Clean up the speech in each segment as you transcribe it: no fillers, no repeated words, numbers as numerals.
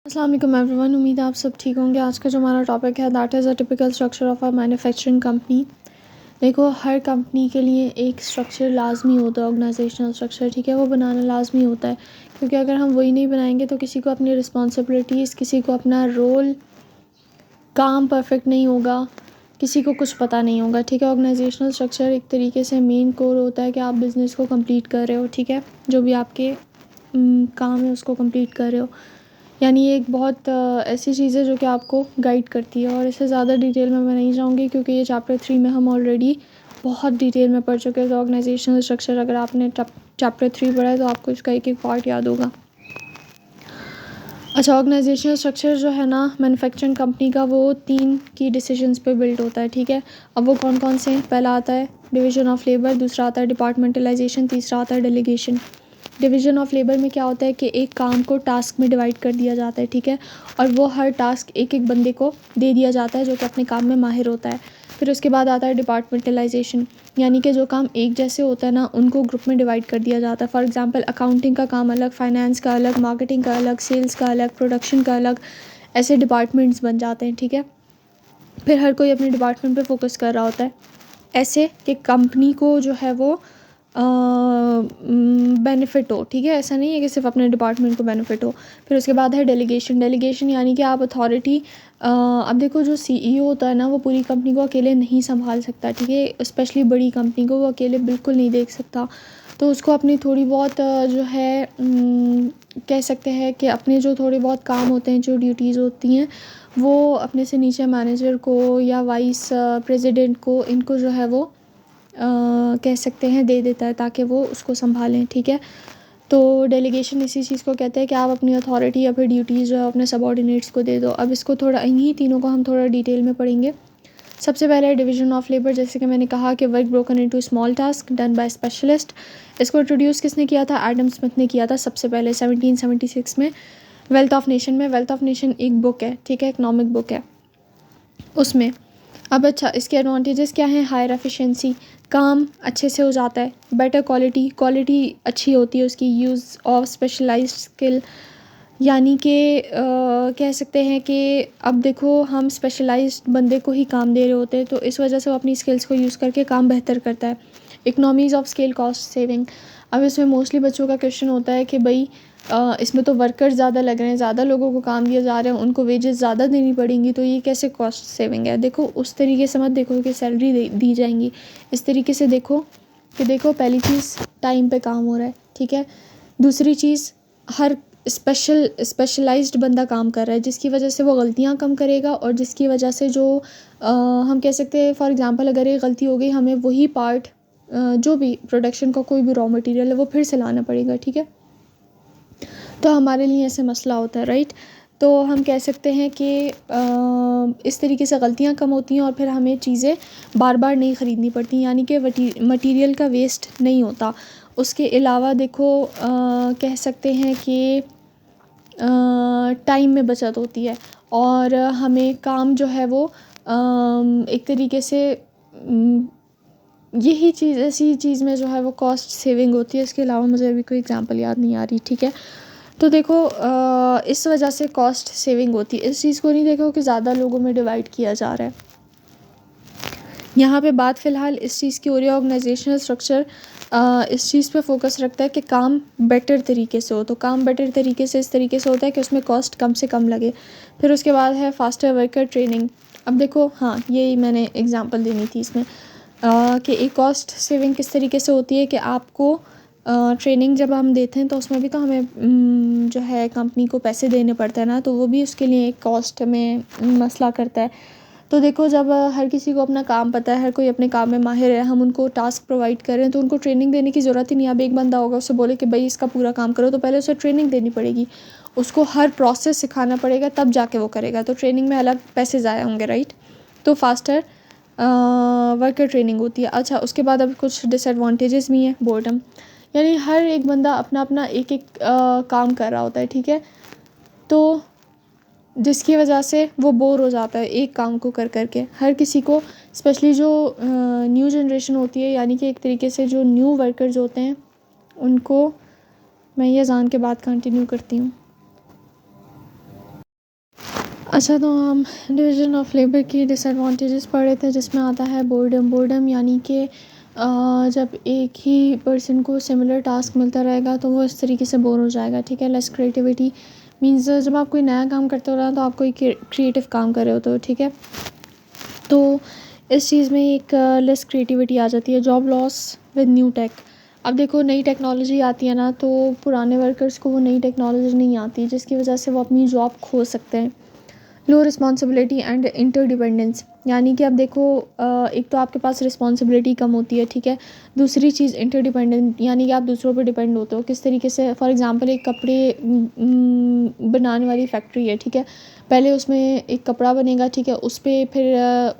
अस्सलाम वालेकुम एवरीवन, उम्मीद है आप सब ठीक होंगे। आज का जो हमारा टॉपिक है that is a typical structure of a manufacturing company. देखो, हर कंपनी के लिए एक स्ट्रक्चर लाजमी होता है, ऑर्गेनाइजेशनल स्ट्रक्चर, ठीक है, वो बनाना लाजमी होता है। क्योंकि अगर हम वही नहीं बनाएंगे तो किसी को अपनी रिस्पॉन्सिबिलिटीज़, किसी को अपना रोल, काम परफेक्ट नहीं होगा, किसी को कुछ पता नहीं होगा, ठीक है। ऑर्गेनाइजेशनल स्ट्रक्चर एक तरीके से मेन कोर होता है कि आप बिज़नेस को कंप्लीट कर रहे हो, ठीक है, जो भी आपके काम है उसको कंप्लीट कर रहे हो। यानी ये एक बहुत ऐसी चीज़ है जो कि आपको गाइड करती है। और इससे ज़्यादा डिटेल में मैं नहीं जाऊँगी क्योंकि ये चैप्टर 3 में हम ऑलरेडी बहुत डिटेल में पढ़ चुके हैं। तो ऑर्गेनाइजेशनल स्ट्रक्चर अगर आपने चैप्टर 3 पढ़ा है तो आपको इसका एक एक पार्ट याद होगा। अच्छा, ऑर्गेनाइजेशनल स्ट्रक्चर जो है ना मैन्युफैक्चरिंग कंपनी का, वो 3 की डिसीजंस पे बिल्ड होता है, ठीक है। अब वो कौन कौन से हैं? पहला आता है डिवीजन ऑफ लेबर, दूसरा आता है डिपार्टमेंटलाइजेशन, तीसरा आता है डेलीगेशन। डिवीजन ऑफ लेबर में क्या होता है कि एक काम को टास्क में डिवाइड कर दिया जाता है, ठीक है, और वो हर टास्क एक एक बंदे को दे दिया जाता है जो कि अपने काम में माहिर होता है। फिर उसके बाद आता है डिपार्टमेंटलाइजेशन, यानी कि जो काम एक जैसे होता है ना उनको ग्रुप में डिवाइड कर दिया जाता है। फॉर एग्जांपल, अकाउंटिंग का काम अलग, फाइनेंस का अलग, मार्केटिंग का अलग, सेल्स का अलग, प्रोडक्शन का अलग, ऐसे डिपार्टमेंट्स बन जाते हैं, ठीक है। फिर हर कोई अपने डिपार्टमेंट पे फोकस कर रहा होता है, ऐसे कि कंपनी को जो है वो बेनिफिट हो, ठीक है। ऐसा नहीं है कि सिर्फ अपने डिपार्टमेंट को बेनिफिट हो। फिर उसके बाद है डेलीगेशन। डेलीगेशन यानी कि आप अथॉरिटी, अब देखो, जो सीईओ होता है ना वो पूरी कंपनी को अकेले नहीं संभाल सकता, ठीक है, स्पेशली बड़ी कंपनी को वो अकेले बिल्कुल नहीं देख सकता। तो उसको अपनी थोड़ी बहुत जो है कह सकते हैं कि अपने जो थोड़े बहुत काम होते हैं, जो ड्यूटीज़ होती हैं, वो अपने से नीचे मैनेजर को या वाइस प्रेसिडेंट को, इनको जो है वो कह सकते हैं दे देता है ताकि वो उसको संभालें, ठीक है। तो डेलीगेशन इसी चीज़ को कहते हैं कि आप अपनी अथॉरिटी या फिर ड्यूटीज़ जो है अपने सबऑर्डिनेट्स को दे दो। अब इसको थोड़ा, इन्हीं तीनों को हम थोड़ा डिटेल में पढ़ेंगे। सबसे पहले है डिवीजन ऑफ लेबर। जैसे कि मैंने कहा कि work broken into small task done by specialist. इसको इंट्रोड्यूस किसने किया था? एडम स्मिथ ने किया था सबसे पहले 1776 में, वेल्थ ऑफ नेशन में। वेल्थ ऑफ नेशन एक बुक है, ठीक है, इकनॉमिक बुक है उसमें। अब अच्छा, इसके एडवांटेजेस क्या हैं? हायर एफिशिएंसी, काम अच्छे से हो जाता है। बेटर क्वालिटी, क्वालिटी अच्छी होती है उसकी। यूज़ ऑफ स्पेशलाइज्ड स्किल, यानी कि कह सकते हैं कि अब देखो, हम स्पेशलाइज्ड बंदे को ही काम दे रहे होते हैं तो इस वजह से वो अपनी स्किल्स को यूज़ करके काम बेहतर करता है। Economies of scale, cost saving. अब इसमें मोस्टली बच्चों का क्वेश्चन होता है कि भाई इसमें तो वर्कर्स ज़्यादा लग रहे हैं, ज़्यादा लोगों को काम दिया जा रहा है, उनको वेजेस ज़्यादा देनी पड़ेंगी, तो ये कैसे कॉस्ट सेविंग है? देखो, उस तरीके से मत देखो कि सैलरी दी जाएंगी, इस तरीके से देखो कि देखो, पहली चीज़ टाइम पे काम हो रहा है, ठीक है। दूसरी चीज़, हर स्पेशलाइज्ड बंदा काम कर रहा है जिसकी वजह से वो गलतियाँ कम करेगा और जिसकी वजह से जो हम कह सकते हैं, फॉर एग्जांपल, अगर ये गलती हो गई, हमें वही पार्ट, जो भी प्रोडक्शन का कोई भी रॉ मटेरियल है वो फिर से लाना पड़ेगा, ठीक है। तो हमारे लिए ऐसे मसला होता है, राइट। तो हम कह सकते हैं कि इस तरीके से गलतियाँ कम होती हैं और फिर हमें चीज़ें बार बार नहीं ख़रीदनी पड़ती, यानी कि मटेरियल का वेस्ट नहीं होता। उसके अलावा देखो, कह सकते हैं कि टाइम में बचत होती है और हमें काम जो है वो एक तरीके से यही चीज़, ऐसी चीज़ में जो है वो कॉस्ट सेविंग होती है। इसके अलावा मुझे अभी कोई एग्जांपल याद नहीं आ रही, ठीक है। तो देखो, इस वजह से कॉस्ट सेविंग होती है। इस चीज़ को नहीं देखो कि ज़्यादा लोगों में डिवाइड किया जा रहा है। यहाँ पे बात फ़िलहाल इस चीज़ की हो रही है, ऑर्गेनाइजेशनल स्ट्रक्चर इस चीज़ पे फोकस रखता है कि काम बेटर तरीके से हो। तो काम बेटर तरीके से इस तरीके से होता है कि उसमें कॉस्ट कम से कम लगे। फिर उसके बाद है फास्टर वर्कर ट्रेनिंग। अब देखो, हाँ, यही मैंने एग्जांपल देनी थी इसमें कि एक कॉस्ट सेविंग किस तरीके से होती है कि आपको ट्रेनिंग जब हम देते हैं तो उसमें भी तो हमें जो है कंपनी को पैसे देने पड़ते हैं ना, तो वो भी उसके लिए एक कॉस्ट में मसला करता है। तो देखो, जब हर किसी को अपना काम पता है, हर कोई अपने काम में माहिर है, हम उनको टास्क प्रोवाइड कर रहे हैं तो उनको ट्रेनिंग देने की ज़रूरत ही नहीं है। अब एक बंदा होगा, उससे बोले कि भाई इसका पूरा काम करो, तो पहले उसे ट्रेनिंग देनी पड़ेगी, उसको हर प्रोसेस सिखाना पड़ेगा, तब जाके वो करेगा। तो ट्रेनिंग में अलग पैसे ज़ाया होंगे, राइट। तो फास्टर वर्कर ट्रेनिंग होती है। अच्छा, उसके बाद अब कुछ डिसएडवांटेजेस भी हैं। बोर्डम, यानी हर एक बंदा अपना अपना एक एक काम कर रहा होता है, ठीक है, तो जिसकी वजह से वो बोर हो जाता है एक काम को कर कर के। हर किसी को, स्पेशली जो न्यू जनरेशन होती है, यानी कि एक तरीके से जो न्यू वर्कर्स होते हैं, उनको मैं ये जान के बात कंटिन्यू करती हूँ। अच्छा, तो हम डिवीज़न ऑफ लेबर की डिसएडवांटेजेस पढ़ रहे थे, जिसमें आता है बोर्डम यानी कि जब एक ही पर्सन को सिमिलर टास्क मिलता रहेगा तो वो इस तरीके से बोर हो जाएगा, ठीक है। लेस क्रिएटिविटी मीन्स जब आप कोई नया काम करते हो ना तो आप कोई क्रिएटिव काम कर रहे होते हो, ठीक है। तो इस चीज़ में एक लेस क्रिएटिविटी आ जाती है। Job loss with new take. अब देखो, नई टेक्नोलॉजी आती है ना, तो पुराने वर्कर्स को वो नई टेक्नोलॉजी नहीं आती, जिसकी वजह से वो अपनी जॉब खो सकते हैं। लो रिस्पॉन्सिबिलिटी एंड इंटरडिपेंडेंस, यानी कि अब देखो, एक तो आपके पास रिस्पॉन्सिबिलिटी कम होती है, ठीक है। दूसरी चीज़ इंटरडिपेंडेंट, यानी कि आप दूसरों पर डिपेंड होते हो। किस तरीके से? फॉर एग्जांपल, एक कपड़े बनाने वाली फैक्ट्री है, ठीक है। पहले उसमें एक कपड़ा बनेगा, ठीक है, उस पर फिर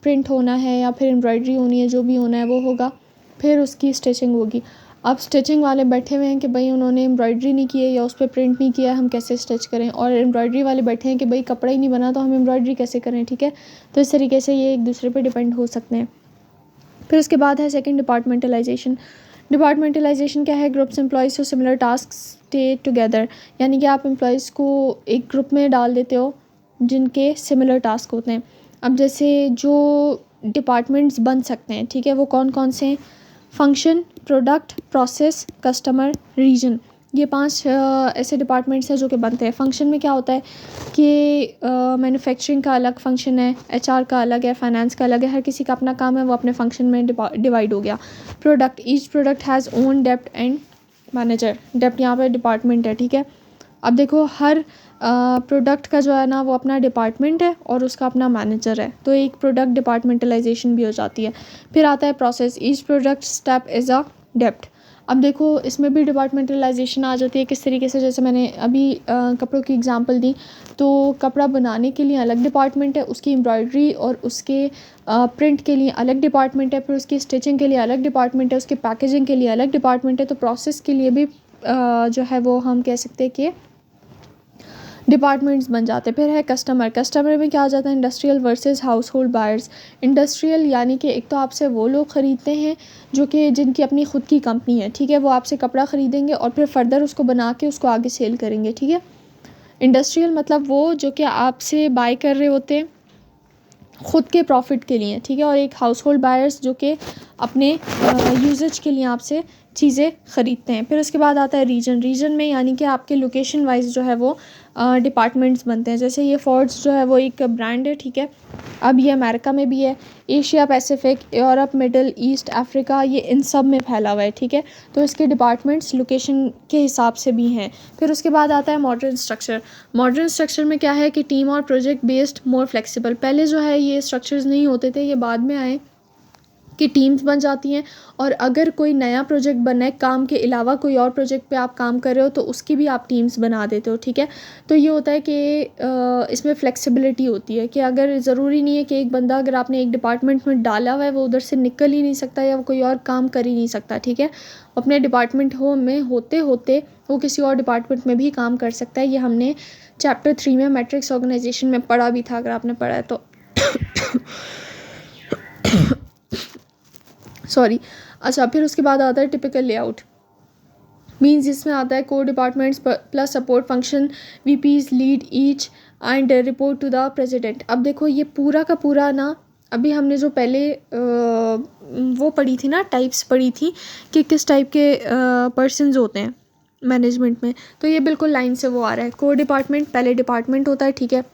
प्रिंट होना है या फिर एम्ब्रॉयडरी होनी है, जो भी होना है वो होगा, फिर उसकी स्टिचिंग होगी। अब स्टिचिंग वाले बैठे हुए हैं कि भाई उन्होंने एम्ब्रॉयडरी नहीं की है या उस पर प्रिंट नहीं किया है, हम कैसे स्टिच करें। और एम्ब्रॉयडरी वाले बैठे हैं कि भाई कपड़ा ही नहीं बना तो हम एम्ब्रॉयडरी कैसे करें, ठीक है। तो इस तरीके से ये एक दूसरे पे डिपेंड हो सकते हैं। फिर उसके बाद है सेकंड, डिपार्टमेंटलाइजेशन। डिपार्टमेंटलाइजेशन क्या है? Groups employees to similar task stay together, यानी कि आप एम्प्लॉयज़ को एक ग्रुप में डाल देते हो जिनके सिमिलर टास्क होते हैं। अब जैसे जो डिपार्टमेंट्स बन सकते हैं, ठीक है, वो कौन कौन से हैं? Function, product, process, customer, region. ये 5 ऐसे डिपार्टमेंट्स हैं जो कि बनते हैं। फंक्शन में क्या होता है कि मैन्युफैक्चरिंग का अलग फंक्शन है, एचआर का अलग है, फाइनेंस का अलग है, हर किसी का अपना काम है, वो अपने फंक्शन में डिवाइड हो गया। Product, each product has own dept and manager. Dept यहाँ पे डिपार्टमेंट है, ठीक है। अब देखो, हर प्रोडक्ट का जो है ना वो अपना डिपार्टमेंट है और उसका अपना मैनेजर है, तो एक प्रोडक्ट डिपार्टमेंटलाइजेशन भी हो जाती है। फिर आता है process, each product step is a dept. अब देखो, इसमें भी डिपार्टमेंटलाइजेशन आ जाती है। किस तरीके से? जैसे मैंने अभी कपड़ों की एग्जांपल दी, तो कपड़ा बनाने के लिए अलग डिपार्टमेंट है, उसकी एम्ब्रॉयडरी और उसके प्रिंट के लिए अलग डिपार्टमेंट है, फिर उसकी स्टिचिंग के लिए अलग डिपार्टमेंट है, उसकी पैकेजिंग के लिए अलग डिपार्टमेंट है। तो प्रोसेस के लिए भी जो है वो हम कह सकते हैं कि डिपार्टमेंट्स बन जाते हैं। फिर है कस्टमर। कस्टमर में क्या आ जाता है? Industrial versus house hold buyers. Industrial यानी कि एक तो आपसे वो लोग ख़रीदते हैं जो कि जिनकी अपनी ख़ुद की कंपनी है, ठीक है, वो आपसे कपड़ा ख़रीदेंगे और फिर फर्दर उसको बना के उसको आगे सेल करेंगे, ठीक है। इंडस्ट्रियल मतलब वो जो कि आपसे बाय कर रहे होते हैं ख़ुद के प्रॉफिट के लिए, ठीक है। और एक हाउस होल्ड बायर्स जो कि अपने यूजेज के लिए आपसे चीज़ें ख़रीदते हैं। फिर उसके बाद आता है रीजन। रीजन में यानी कि आपके लोकेशन वाइज जो है वो डिपार्टमेंट्स बनते हैं। जैसे ये फोर्ड्स जो है वो एक ब्रांड है, ठीक है। अब ये अमेरिका में भी है, Asia Pacific, Europe, middle east, Africa, ये इन सब में फैला हुआ है, ठीक है। तो इसके डिपार्टमेंट्स लोकेशन के हिसाब से भी हैं। फिर उसके बाद आता है मॉडर्न स्ट्रक्चर। मॉडर्न स्ट्रक्चर में क्या है कि टीम और प्रोजेक्ट बेस्ड, मोर फ्लेक्सिबल। पहले जो है ये स्ट्रक्चर्स नहीं होते थे, ये बाद में आए कि टीम्स बन जाती हैं। और अगर कोई नया प्रोजेक्ट बना है, काम के अलावा कोई और प्रोजेक्ट पे आप काम कर रहे हो, तो उसकी भी आप टीम्स बना देते हो, ठीक है। तो ये होता है कि इसमें फ्लेक्सिबिलिटी होती है कि अगर ज़रूरी नहीं है कि एक बंदा अगर आपने एक डिपार्टमेंट में डाला हुआ है वो उधर से निकल ही नहीं सकता या वो कोई और काम कर ही नहीं सकता, ठीक है। अपने डिपार्टमेंट में होते होते वो किसी और डिपार्टमेंट में भी काम कर सकता है। ये हमने चैप्टर 3 में मैट्रिक्स ऑर्गेनाइजेशन में पढ़ा भी था, अगर आपने पढ़ा है तो। सॉरी। अच्छा, फिर उसके बाद आता है टिपिकल लेआउट। मीन्स इसमें आता है core departments plus support function, VPs lead each and report to the president. अब देखो, ये पूरा का पूरा ना, अभी हमने जो पहले वो पढ़ी थी ना, टाइप्स पढ़ी थी कि किस टाइप के पर्सन्स होते हैं मैनेजमेंट में, तो ये बिल्कुल लाइन से वो आ रहा है। कोर डिपार्टमेंट, पहले डिपार्टमेंट होता है, ठीक है,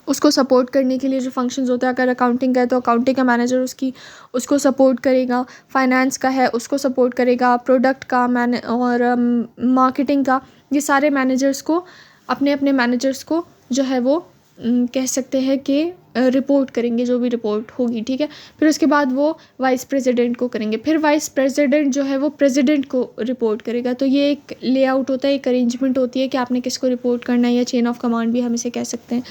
उसको सपोर्ट करने के लिए जो फंक्शंस होते हैं, अगर अकाउंटिंग का है तो अकाउंटिंग का मैनेजर उसको सपोर्ट करेगा, फाइनेंस का है उसको सपोर्ट करेगा, प्रोडक्ट का और मार्केटिंग का, ये सारे मैनेजर्स को अपने अपने मैनेजर्स को जो है वो कह सकते हैं कि रिपोर्ट करेंगे, जो भी रिपोर्ट होगी, ठीक है। फिर उसके बाद वो वाइस प्रेसिडेंट को करेंगे, फिर वाइस प्रेसिडेंट जो है वो प्रेसिडेंट को रिपोर्ट करेगा। तो ये एक लेआउट होता है, एक अरेंजमेंट होती है कि आपने किसको रिपोर्ट करना है, या चेन ऑफ कमांड भी हम इसे कह सकते हैं।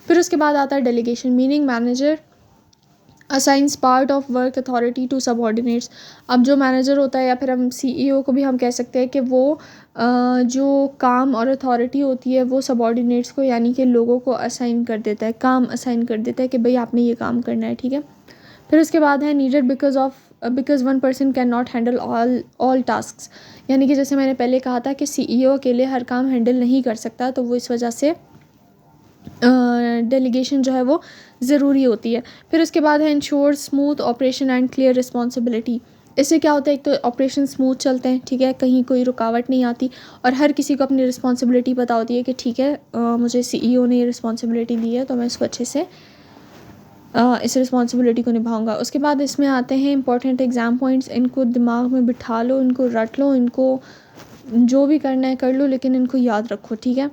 फिर उसके बाद आता है delegation. Meaning manager assigns part of work authority to subordinates. अब जो मैनेजर होता है या फिर हम सीईओ को भी हम कह सकते हैं कि वो जो काम और अथॉरिटी होती है वो सबऑर्डिनेट्स को यानी कि लोगों को असाइन कर देता है, काम असाइन कर देता है कि भाई आपने ये काम करना है, ठीक है। फिर उसके बाद है needed because one person can not handle all task. यानी कि जैसे मैंने पहले कहा था कि सीईओ अकेले हर काम हैंडल नहीं कर सकता, तो वो इस वजह से डेलीगेशन जो है वो ज़रूरी होती है। फिर उसके बाद है ensure smooth operation and clear responsibility. इससे क्या होता है, एक तो ऑपरेशन स्मूथ चलते हैं, ठीक है, कहीं कोई रुकावट नहीं आती और हर किसी को अपनी रिस्पॉन्सिबिलिटी पता होती है कि ठीक है मुझे सीईओ ने ये रिस्पॉन्सिबिलिटी दी है तो मैं इसको अच्छे से इस रिस्पॉन्सिबिलिटी को निभाऊंगा। उसके बाद इसमें आते हैं इंपॉर्टेंट एग्ज़ाम पॉइंट्स। इनको दिमाग में बिठा लो, इनको रट लो, इनको जो भी करना है कर लो, लेकिन इनको याद रखो, ठीक है।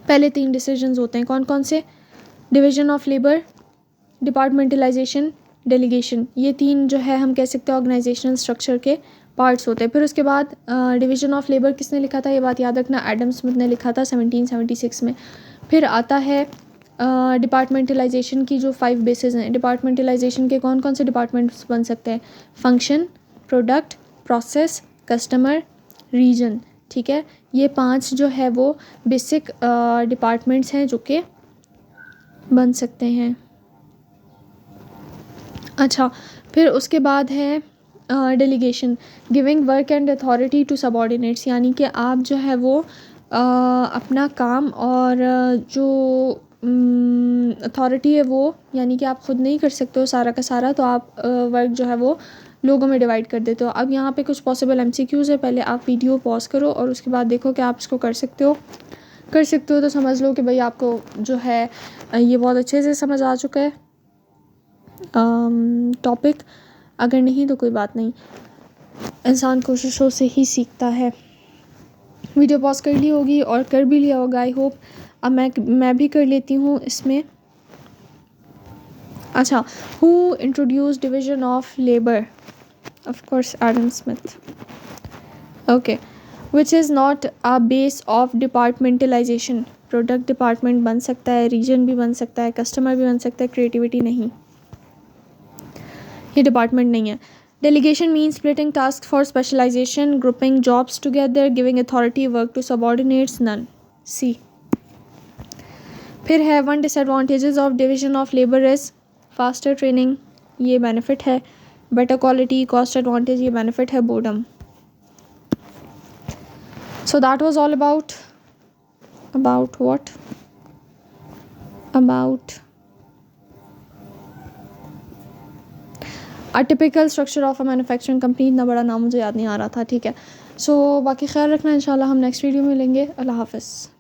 पहले 3 डिसीजंस होते हैं, कौन कौन से? Division of labour, departmentalisation, delegation. ये 3 जो है हम कह सकते हैं ऑर्गेनाइजेशनल स्ट्रक्चर के पार्ट्स होते हैं। फिर उसके बाद डिवीज़न ऑफ लेबर किसने लिखा था, ये बात याद रखना, एडम स्मिथ ने लिखा था 1776 में। फिर आता है डिपार्टमेंटलाइजेशन की जो 5 बेसिस हैं। डिपार्टमेंटलाइजेशन के कौन कौन से डिपार्टमेंट्स बन सकते हैं? Function, product, process, customer, region, ठीक है। ये 5 जो है वो बेसिक डिपार्टमेंट्स हैं जो कि बन सकते हैं। अच्छा, फिर उसके बाद है delegation, giving work and authority to subordinates. यानी कि आप जो है वो अपना काम और जो अथॉरिटी है वो, यानी कि आप ख़ुद नहीं कर सकते हो सारा का सारा, तो आप वर्क जो है वो लोगों में डिवाइड कर देते हो। अब यहाँ पे कुछ पॉसिबल एमसीक्यूज़ है, पहले आप वीडियो पॉज करो और उसके बाद देखो कि आप इसको कर सकते हो तो समझ लो कि भाई आपको जो है ये बहुत अच्छे से समझ आ चुका है टॉपिक। अगर नहीं तो कोई बात नहीं, इंसान कोशिशों से ही सीखता है। वीडियो पॉज कर ली होगी और कर भी लिया होगा आई होप। अब मैं भी कर लेती हूँ इसमें। अच्छा, who introduce division of labour? Of course Adam Smith. Okay, which is not a base of departmentalisation. Product department बन सकता है, रीजन भी बन सकता है, कस्टमर भी बन सकता है, क्रिएटिविटी नहीं, ये डिपार्टमेंट नहीं है। Delegation means splitting tasks for specialization, grouping jobs together, giving authority work to subordinates, none, C। फिर है one disadvantages of division of labour is faster training, ये बेनिफिट है। बेटर क्वालिटी, कॉस्ट एडवांटेज, ये benefit है। Boredom. So that was all about what about a typical structure of a manufacturing company. इतना बड़ा नाम मुझे याद नहीं आ रहा था, ठीक है। सो बाकी ख्याल रखना, इंशाल्लाह हम नेक्स्ट वीडियो में मिलेंगे। अल्लाह हाफ़िज़।